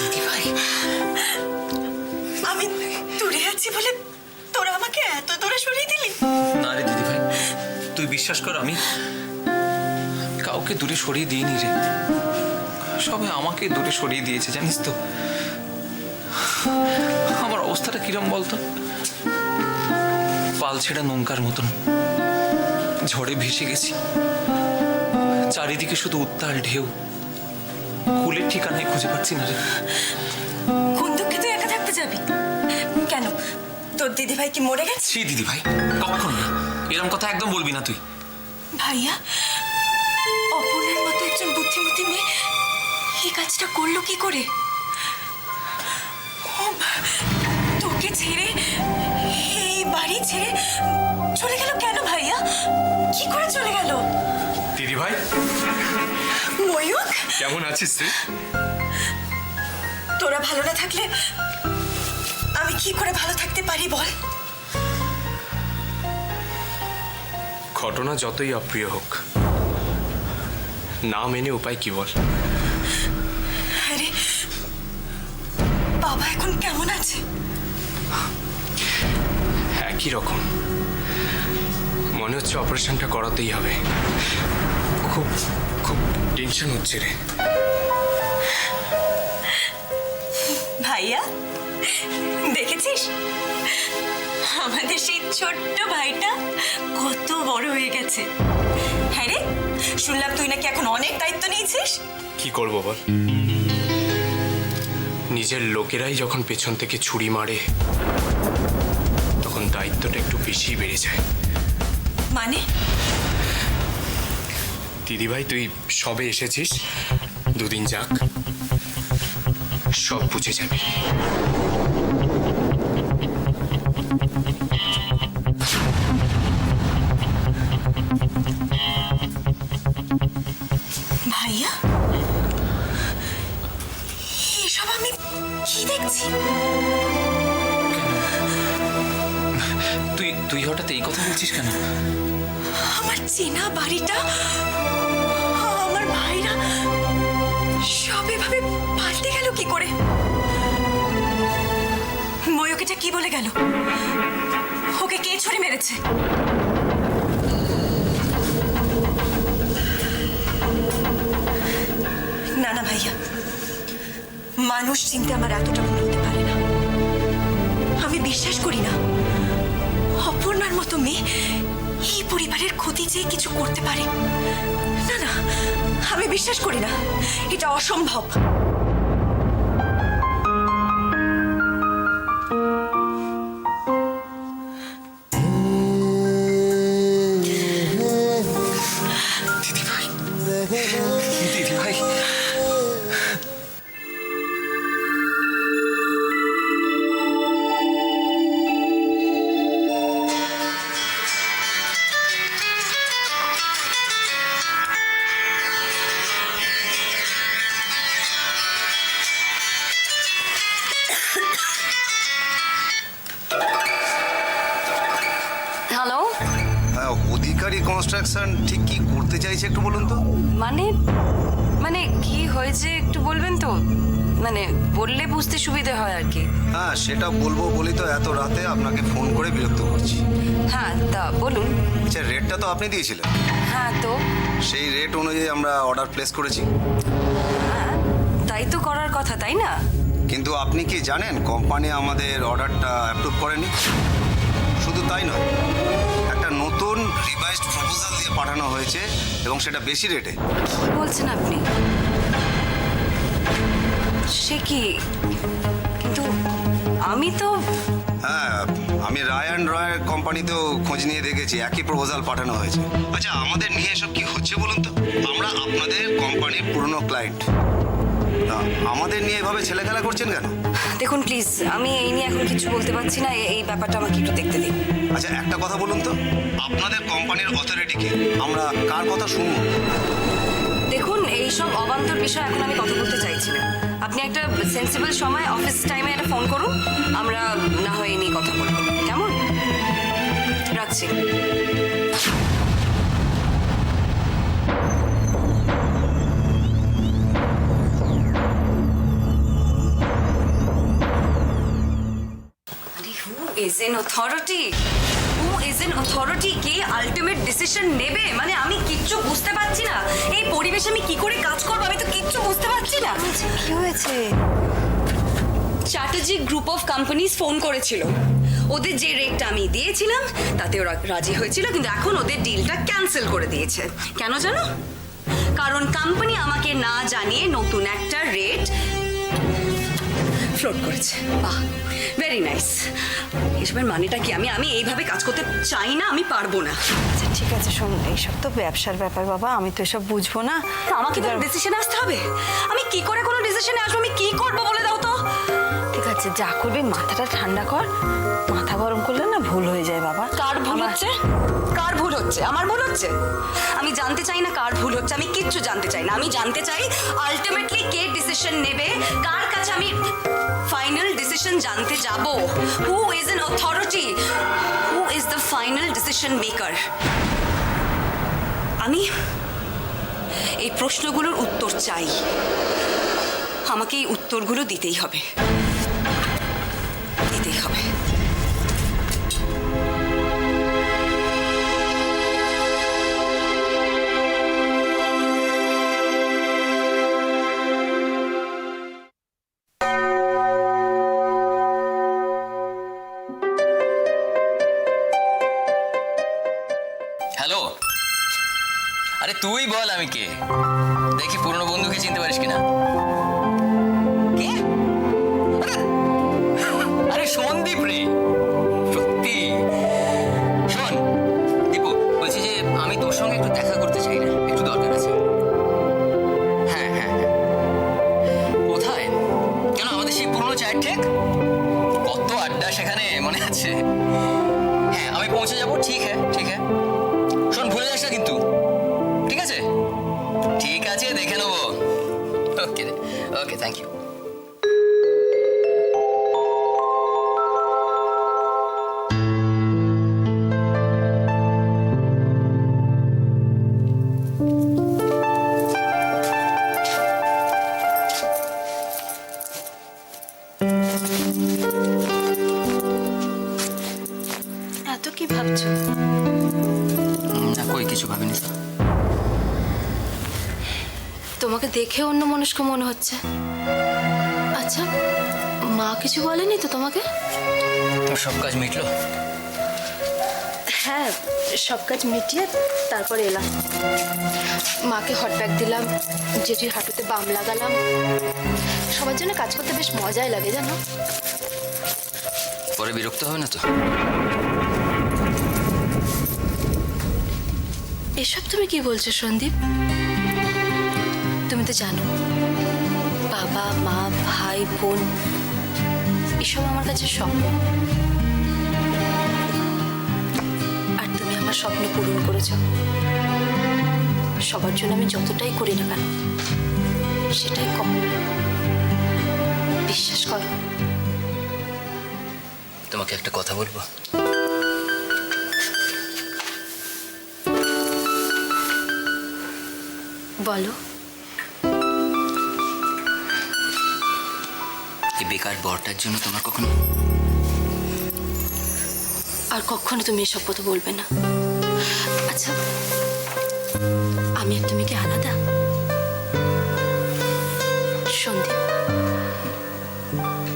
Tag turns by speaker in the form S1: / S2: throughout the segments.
S1: দিদিভাই,
S2: আমি দূরে আছি বলে তোরা আমাকে এত দূরে সরিয়ে দিলি?
S1: না রে দিদিভাই, তুই বিশ্বাস কর, আমি কাউকে দূরে সরিয়ে দিইনি রে। সবাই আমাকে দূরে সরিয়ে দিয়েছে, জানিস তো। আমার অবস্থাটা কিরম বলতো? পাল ছেঁড়া নৌকার মতন ঝড়ে ভেসে গেছি। চারিদিকে শুধু উত্তাল ঢেউ, কুলের ঠিকানায় খুঁজে পাচ্ছি না রে।
S2: কোন দুঃখে তুই একা থাকতে যাবি? কেন, তোর দিদিভাই কি মরে গেছে?
S1: ছি দিদিভাই, কখন না, এরকম কথা একদম বলবি না তুই।
S2: ভাইয়া, অপর্ণার মতো একজন বুদ্ধিমতী মেয়ে এই কাজটা করলো কি করে? ও, তোকে ছেড়ে, এই বাড়ি ছেড়ে চলে গেল কেন ভাইয়া? কি করে চলে গেল?
S3: দিদিভাই,
S2: ময়ূক,
S3: কেমন আছিস তুই?
S2: তোরা ভালো না থাকলে আমি কি করে ভালো থাকতে পারি বল?
S3: ঘটনা যতই অপ্রিয় হোক, না মেনে উপায় কি বল?
S2: আরে, বাবা এখন কেমন আছে?
S3: একই রকম, মনে হচ্ছে অপারেশনটা করাতেই হবে। খুব খুব টেনশন হচ্ছে রে।
S2: ভাইয়া, দেখেছিস আমাদের সেই ছোট্ট ভাইটা কত বড় হয়ে গেছে। হ্যাঁ রে, শুনলাম তুই নাকি এখন অনেক দায়িত্ব নিয়েছিস।
S3: কি করব বল, নিজের লোকেরাই যখন পেছন থেকে ছুরি মারে তখন দায়িত্বটা একটু বেশি বেড়ে যায়।
S2: মানে?
S3: দিদিভাই, তুই সবে এসেছিস, দুদিন যাক, সব বুঝে যাবি।
S2: ভাইয়া, এসব আমি কি দেখছি?
S1: তুই তুই হঠাৎ এই কথা বলছিস কেন?
S2: আমার চেনা বাড়িটা, আমার ভাইরা সব এভাবে পাল্টে গেল কি করে? ময়ূক এটা কি বলে গেল? ওকে কে ছুরি মেরেছে? না না ভাইয়া, মানুষ চিনতে আমার এতটা ভুল হতে পারে না। আমি বিশ্বাস করি না অপর্ণার মতো মেয়ে এই পরিবারের ক্ষতি চেয়ে কিছু করতে পারে। না না, আমি বিশ্বাস করি না, এটা অসম্ভব।
S1: দিদিভাই, দিদিভাই,
S4: হ্যালো,
S5: অধিকারী কনস্ট্রাকশন ঠিক কি করতে চাইছে একটু বলুন তো।
S4: মানে মানে কি হয়েছে একটু বলবেন তো? মানে বললে বুঝতে সুবিধে হয় আর কি।
S5: হ্যাঁ, সেটা বলবো বলি তো এত রাতে আপনাকে ফোন করে বিরক্ত করছি।
S4: হ্যাঁ, তা বলুন।
S5: আচ্ছা, রেটটা তো আপনি দিয়েছিলেন,
S4: হ্যাঁ, তো
S5: সেই রেট অনুযায়ী আমরা অর্ডার প্লেস করেছি।
S4: হ্যাঁ, তাই তো করার কথা, তাই না?
S5: কিন্তু আপনি কি জানেন কোম্পানি আমাদের অর্ডারটা অ্যাপ্রুভ করেনি? শুধু তাই নয়, একটা নতুন রিভাইজড প্রপোজাল দিয়ে পাঠানো হয়েছে এবং সেটা বেশি রেটে।
S4: কি বলছেন আপনি? সে কি? কিন্তু আমি তো
S5: হ্যাঁ, আমি রায় অ্যান্ড রয়ের কোম্পানিতেও খোঁজ নিয়ে দেখেছি, একই প্রপোজাল পাঠানো হয়েছে। আচ্ছা, আমাদের নিয়ে এসব কি হচ্ছে বলুন তো? আমরা আপনাদের কোম্পানির পুরনো ক্লায়েন্ট, আমাদের নিয়ে এভাবে ছেলেখেলা করছেন কেন?
S4: দেখুন প্লিজ, আমি এই নিয়ে এখন কিছু বলতে পারছি না। এই ব্যাপারটা আমাকে একটু দেখতে দিন।
S5: আচ্ছা, একটা কথা বলুন তো, আপনাদের কোম্পানির অথরিটি কি? আমরা কার কথা শুনবো?
S4: দেখুন, এইসব অবান্তর বিষয় এখন আমি কথা বলতে চাইছি না। আপনি একটা সেন্সিবল সময় অফিস টাইমে একটা ফোন করুন, আমরা না হয় এই নিয়ে কথা বলবো, কেমন? রাখছি। Is an authority? Who is an authority? K ultimate decision নেবে? মানে আমি কিচ্ছু বুঝতে পারছি না। এই পরিবেশে আমি কি করে কাজ করবো আমি তো কিচ্ছু বুঝতে পারছি না।
S2: কি হয়েছে?
S4: Chatterjee group of companies phone করেছিল। ওদের যে রেটটা আমি দিয়েছিলাম তাতে ওরা রাজি হয়েছিল, কিন্তু এখন ওদের ডিলটা ক্যান্সেল করে দিয়েছে। কেন জানো? কারণ কোম্পানি আমাকে না জানিয়ে নতুন একটা রেট ফ্লোট করেছে। বাহ, ভেরি নাইস। এসবের মানেটা কি? আমি এইভাবে কাজ করতে চাই না, আমি পারবো না।
S2: আচ্ছা ঠিক আছে, শোন, এইসব তো ব্যবসার ব্যাপার বাবা, আমি তো এসব বুঝবো না।
S4: তা আমাকে তো ডিসিশনে আসতে হবে। আমি কি করে কোনো ডিসিশনে আসবো? আমি কি করবো বলে দাও তো।
S2: ঠিক আছে, যা করবি মাথাটা ঠান্ডা কর। মাথা গরম করলে না ভুল হয়ে যায় বাবা।
S4: কার ভুল হচ্ছে? কার ভুল হচ্ছে? আমার ভুল হচ্ছে? আমি জানতে চাই না কার ভুল হচ্ছে, আমি কিচ্ছু জানতে চাই না। আমি জানতে চাই আলটিমেটলি কে ডিসিশন নেবে, কার কাছে আমি ফাইনাল ডিসিশন জানতে যাব। Who is an authority? Who is the final decision maker? আমি এই প্রশ্নগুলোর উত্তর চাই। আমাকে এই উত্তরগুলো দিতেই হবে, দিতেই হবে।
S6: হ্যালো, আরে তুই বল আমি কে, দেখি পুরনো বন্ধুকে চিনতে পারিস কিনা। কে? আরে সন্দীপ রে, সত্যি। শোন দীপু, বলছি যে আমি তোর সঙ্গে একটু দেখা করতে চাই না, একটু দরকার আছে। হ্যাঁ হ্যাঁ হ্যাঁ, কোথায়? কেন, আমাদের সেই পুরনো চায়ের ঠেক, কত আড্ডা সেখানে, মনে আছে? হ্যাঁ আমি পৌঁছে যাবো, ঠিক হ্যাঁ ঠিক হ্যাঁ। শোন, ভুলে যাস না কিন্তু, ঠিক আছে? ঠিক আছে, দেখে নেবো। ওকে ওকে, থ্যাংক ইউ।
S2: এত কি ভাবছো?
S6: না কই, কিছু ভাবিনি তো।
S7: তোমাকে দেখে অন্য মনস্ক মনে হচ্ছে। আচ্ছা, মা কিছু বলেনি তো তোমাকে?
S6: তোর সব কাজ মিটলো?
S7: হ্যাঁ, সব কাজ মিটিয়ে তারপর এলাম। মাকে হট ব্যাগ দিলাম, জেঠির হাঁটুতে বাম লাগালাম। সবার জন্য কাজ করতে বেশ মজাই লাগে জানো।
S6: পরে বিরক্ত হবে না তো?
S7: এসব তুমি কি বলছো সন্দীপ? তুমি তো জানো বাবা মা ভাই বোন এসব আমার কাছে স্বপ্ন, আর তুমি আমার স্বপ্ন পূরণ করেছো। সবার জন্য আমি যতটাই করি না কেন সেটাই কম, বিশ্বাস করো।
S6: তোমাকে একটা কথা বলবো?
S7: বলো।
S6: এই বেকার বরটার জন্য তোমার কখনো
S7: আর কখনো তুমি এসব কথা বলবে না। আচ্ছা, আমি আর তুমি কি আলাদা? সন্দীপ,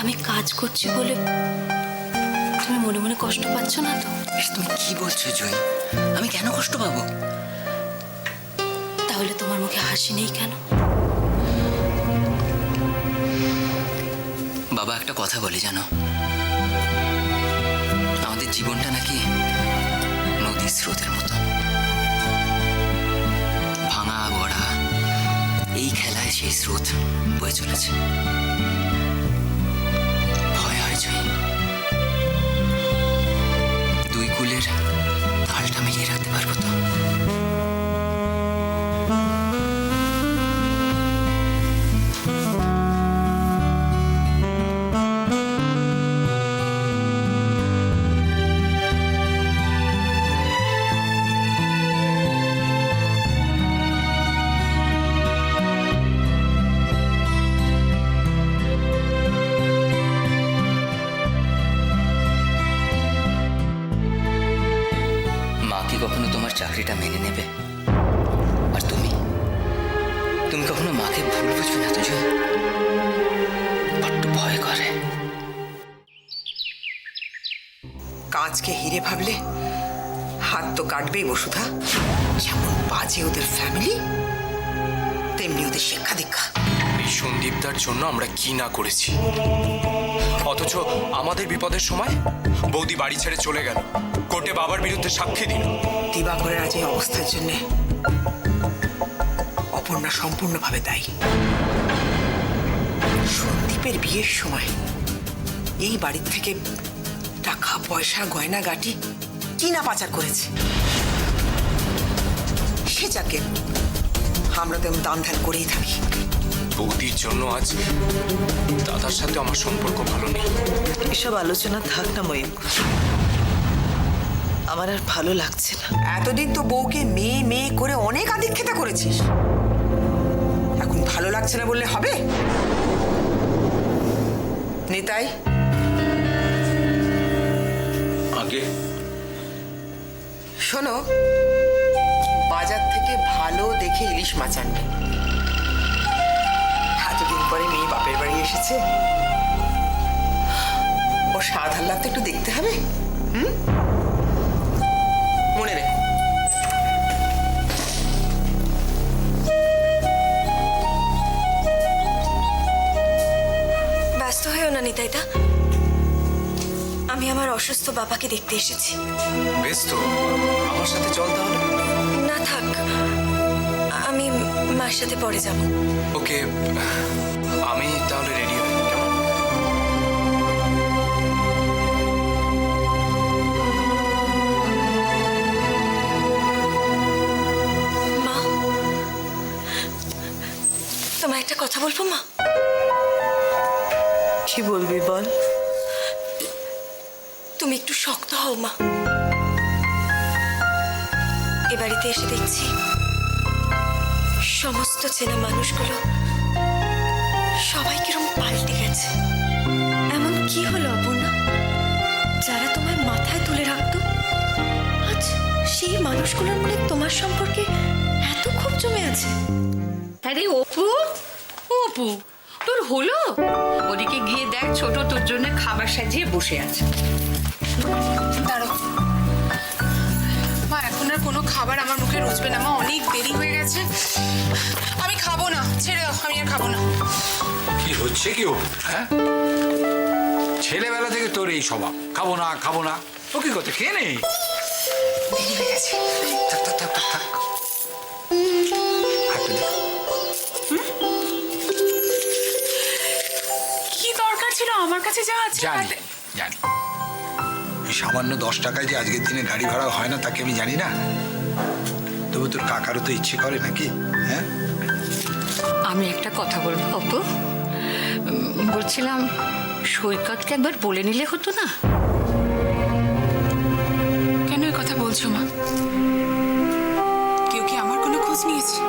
S7: আমি কাজ করছি বলে তুমি মনে মনে কষ্ট পাচ্ছ না তো?
S6: তুমি কি বলছো জয়ী? আমি কেন কষ্ট পাবো?
S7: তাহলে তোমার মুখে হাসি নেই কেন?
S6: বাবা একটা কথা বলে জানো, আমাদের জীবনটা নাকি নদীর স্রোতের মতো, ভাঙা গড়া এই খেলায় সেই স্রোত বয়ে চলেছে। ভয় হয় জয়ী, দুই কুলের তালটা মিলিয়ে রাখতে পারবো তো? চাকরিটা মেনে নেবে। আর তুমি তুমি কখনো মাকে ভুল বুঝবে না তো জয়, বড্ড ভয় করে।
S2: কাজকে হিরে ভাবলে হাত তো কাটবেই বসুধা। যেমন বাজে ওদের ফ্যামিলি, তেমনি ওদের শিক্ষা দীক্ষা।
S3: এই সন্দীপদার জন্য আমরা কি না করেছি, অথচ আমাদের বিপদের সময় বৌদি বাড়ি ছেড়ে চলে গেল, কোর্টে বাবার বিরুদ্ধে সাক্ষী দিল।
S2: দিবাকরের আজ এই অবস্থার জন্য অপর্ণা সম্পূর্ণভাবে দায়ী। সন্দীপের বিয়ের সময় এই বাড়ির থেকে টাকা পয়সা গয়না গাটি কি না পাচার করেছে, সে যাকে আমরা তো দান ধ্যান করেই থাকি।
S3: বৌদির জন্য আজ দাদার সাথে আমার সম্পর্ক ভালো নেই।
S8: এসব আলোচনা থাক না ময়ূক, আমার আর ভালো লাগছে না।
S2: এতদিন তো বউকে মেয়ে মেয়ে করে অনেক আদিক্ষেতা করেছিস, এখন ভালো লাগছে না বললে হবে? নিতাই,
S1: আগে
S2: শোনো, বাজার থেকে ভালো দেখে ইলিশ মাছ আনবে। এতদিন পরে মেয়ে বাপের বাড়ি এসেছে, ওর স্বাদ আহ্লাদ তো একটু দেখতে হবে। মনে রেখো।
S9: ব্যস্ত হয়েও না নিতাইদা, আমি আমার অসুস্থ বাবাকে দেখতে এসেছি।
S3: বেশ তো, আমার সাথে চল তাহলে।
S9: না থাক, আমি মার সাথে পরে যাব।
S3: ওকে, আমি তাহলে রেডি হই, কেমন?
S9: মা, তোমায় একটা কথা বলবো মা?
S8: কি বলবি বল।
S9: তুমি একটু শক্ত হও মা। এ বাড়িতে এসে দেখছি সমস্ত চেনা মানুষগুলো সবাই কিরম পাল্টে গেছে। এমন কি হলো অপর্ণা, যারা তোমায় মাথায় তুলে রাখতো আজ সেই মানুষগুলোর মনে তোমার সম্পর্কে এত ক্ষোভ জমে আছে?
S10: আরে অপু, অপু তোর হলো? ওদিকে গিয়ে দেখ, ছোট তোর জন্য খাবার সাজিয়ে বসে আছে।
S11: দাঁড়ো মা, এখন আর কোনো খাবার আমার মুখে রুচবে না মা, অনেক দেরি হয়ে গেছে। আমি খাবো না, ছেড়ে দাও, আমি আর খাবো না।
S12: কি হচ্ছে কি? হ্যাঁ, ছেলেবেলা থেকে তোর এই স্বভাব, খাবো না খাবো না। ও কি করতে, খেয়ে নেই।
S11: দেরি হয়ে গেছে।
S12: থাক থাক থাক থাক থাক। হাঁটতে দে।
S11: কি দরকার ছিল আমার কাছে যাওয়া?
S12: জানি জানি, এই সামান্য 10 টাকায় যে আজকের দিনে গাড়ি ভাড়া হয় না তাকে আমি জানি না। তবু তোর কাকারও তো ইচ্ছে করে নাকি? হ্যাঁ,
S10: আমি একটা কথা বলবো অপু, বলছিলাম সৈকতকে একবার বলে নিলে হতো না?
S11: কেন এই কথা বলছো মা? কেউ কি আমার কোনো খোঁজ নিয়েছে?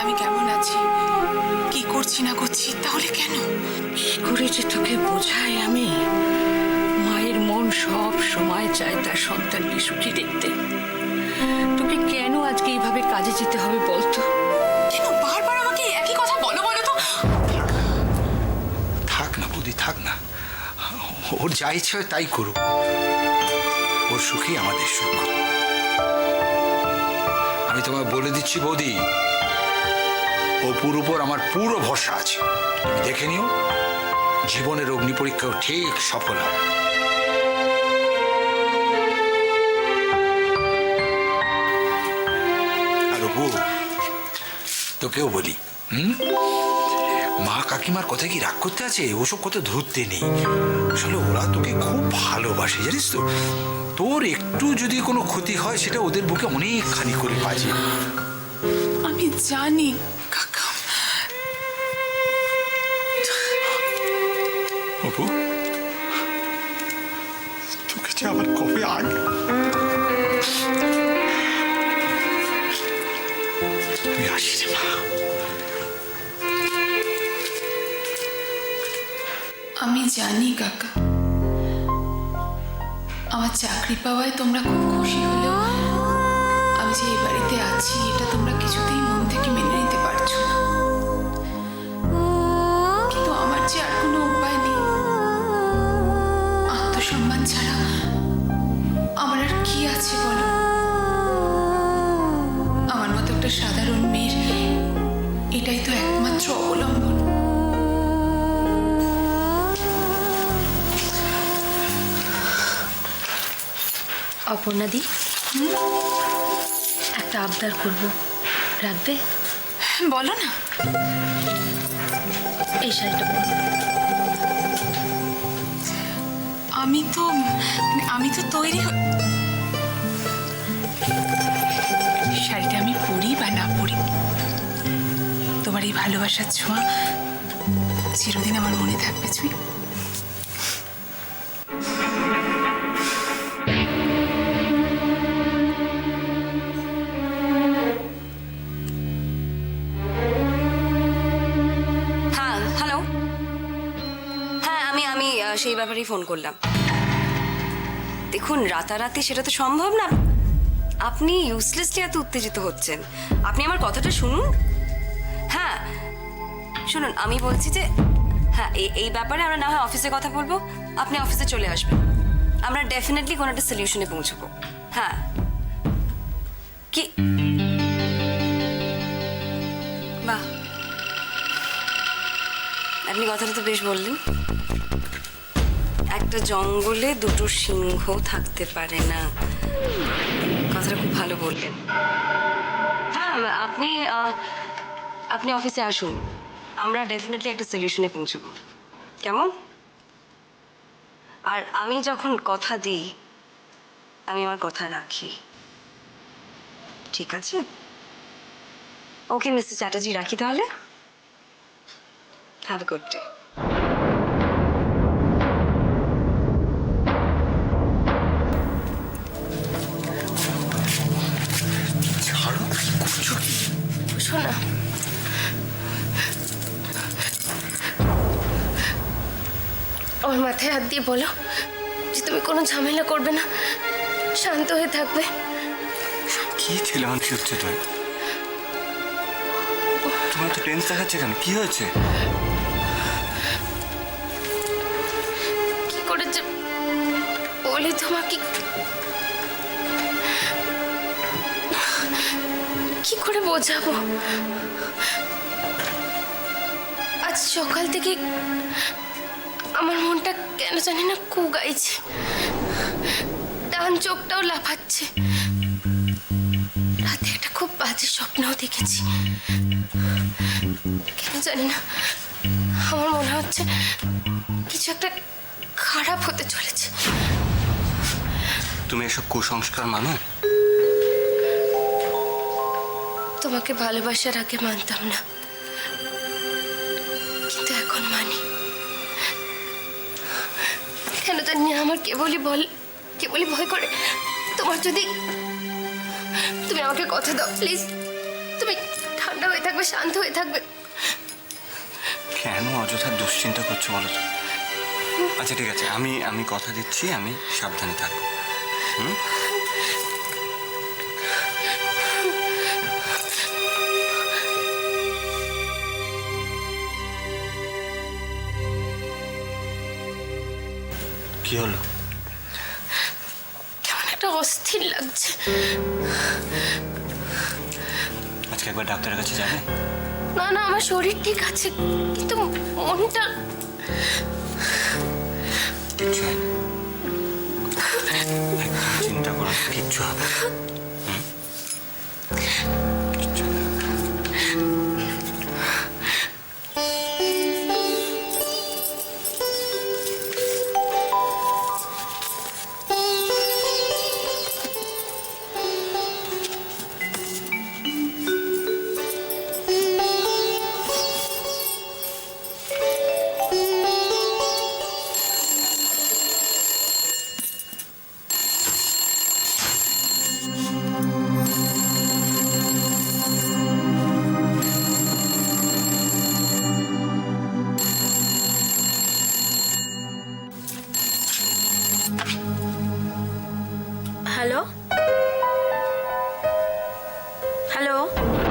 S11: আমি কেমন আছি, কি করছি না করছি, তাহলে কেন?
S10: কি করে যে তোকে বোঝাই আমি? মায়ের মন সব সময় চায় তার সন্তানকে সুখী দেখতে। তোকে কেন আজকে এইভাবে কাজে যেতে হবে বলতো?
S11: কেন বারবার আমাকে একই কথা বলো বলো তো?
S12: থাক না বৌদি, থাক না। ওর যা ইচ্ছে হয় তাই করুক, ওর সুখই আমাদের সুখ। আমি তোমায় বলে দিচ্ছি বৌদি, অপুর উপর আমার পুরো ভরসা আছে। তুমি দেখে নিও, জীবনের অগ্নি পরীক্ষাও ঠিক সফল হবে। আর অপু, তোকেও বলি, মা কাকিমার কথা কি রাগ করতে আছে? ওসব কথা ধরতে নেই। আসলে ওরা তোকে খুব ভালোবাসে, জানিস তো। তোর একটু যদি কোনো ক্ষতি হয় সেটা ওদের বুকে অনেকখানি করে বাজে।
S11: আমি জানি কাকা।
S12: অপু, তোকে যে আমার কবে আগে আমি আসি রে মা।
S11: আমি জানি কাকা, আমার চাকরি পাওয়ায় তোমরা খুব খুশি হলেও যে এই বাড়িতে আছি এটা তোমরা কিছুতেই মন থেকে মেনে নিতে পারছো না, কিন্তু আমার যে আর কোনো উপায় নেই। আত্মসম্মান ছাড়া আমার আর কি আছে বলো? আমার মতো একটা সাধারণ মেয়ের এটাই তো একমাত্র অবলম্বন।
S9: অপর্ণাদি, একটা আবদার করব, রাখবে?
S11: বলো না।
S9: এই শাড়িটা পরো।
S11: আমি তো তৈরি শাড়িটা আমি পরি বা না পরি, তোমার এই ভালোবাসার ছোঁয়া চিরদিন আমার মনে থাকবে। ছুঁই
S4: হ্যাঁ, হ্যালো। হ্যাঁ, আমি সেই ব্যাপারেই ফোন করলাম। দেখুন, রাতারাতি সেটা তো সম্ভব না। আপনি ইউজলেসলি এত উত্তেজিত হচ্ছেন। আপনি আমার কথাটা শুনুন। হ্যাঁ শুনুন, আমি বলছি যে হ্যাঁ, এই ব্যাপারে আমরা না হয় অফিসে কথা বলবো। আপনি অফিসে চলে আসবেন, আমরা ডেফিনেটলি কোনো একটা সলিউশনে পৌঁছবো। হ্যাঁ, কি বাহ, আপনি কথাটা তো বেশ বললেন। একটা জঙ্গলে দুটো সিংহ থাকতে পারে না, কথাটা খুব ভালো বললেন। হ্যাঁ, আপনি অফিসে আসুন, আমরা ডেফিনেটলি একটা সলিউশনে পৌঁছবো। কেমন? আর আমি যখন কথা দিই, আমি আমার কথা রাখি। ঠিক আছে? ওকে মিস্টার চ্যাটার্জি, রাখি তাহলে। Have a good day.
S9: শোনা, আমার মাথায় হাত দিয়ে বলো যে তুমি কোনো ঝামেলা করবে না, শান্ত হয়ে থাকবে।
S5: কি ছেলে মানুষ হচ্ছে তুই? তোমার তো টেন্স দেখাচ্ছে কেন? কি হয়েছে?
S9: কি করে যে বলি তোমাকে, কি করে বোঝাবো? আজ সকাল থেকে আমার মনটা কেন জানি না কু গাইছে, ডান চোখটাও লাফাচ্ছে। রাতে একটা খুব বাজে স্বপ্নও দেখেছি। কেন জানি না আমার মনে হচ্ছে কিছু একটা খারাপ হতে চলেছে।
S5: তুমি এসব কুসংস্কার মানো?
S9: তোমাকে ভালোবাসার আগে মানতাম না, কিন্তু এখন মানি। কেন জানি না আমার কেবলই ভয় করে। তোমার যদি, তুমি আমাকে কথা দাও প্লিজ, তুমি ঠান্ডা হয়ে থাকবে, শান্ত হয়ে থাকবে।
S5: কেন অযথা দুশ্চিন্তা করছো বলো তো? আচ্ছা ঠিক আছে, আমি কথা দিচ্ছি, আমি সাবধানে থাকবো। কি হলো?
S9: কেমন একটা অস্থির লাগছে।
S5: আজকে একবার ডাক্তারের কাছে যাবে?
S9: না না, আমার শরীর ঠিক আছে, কিন্তু মনটা
S5: কিচ্ছু হয় না, একদম চিন্তা করো না, কিচ্ছু হবে না। কিচ্ছু হবে না।
S9: Hello, hello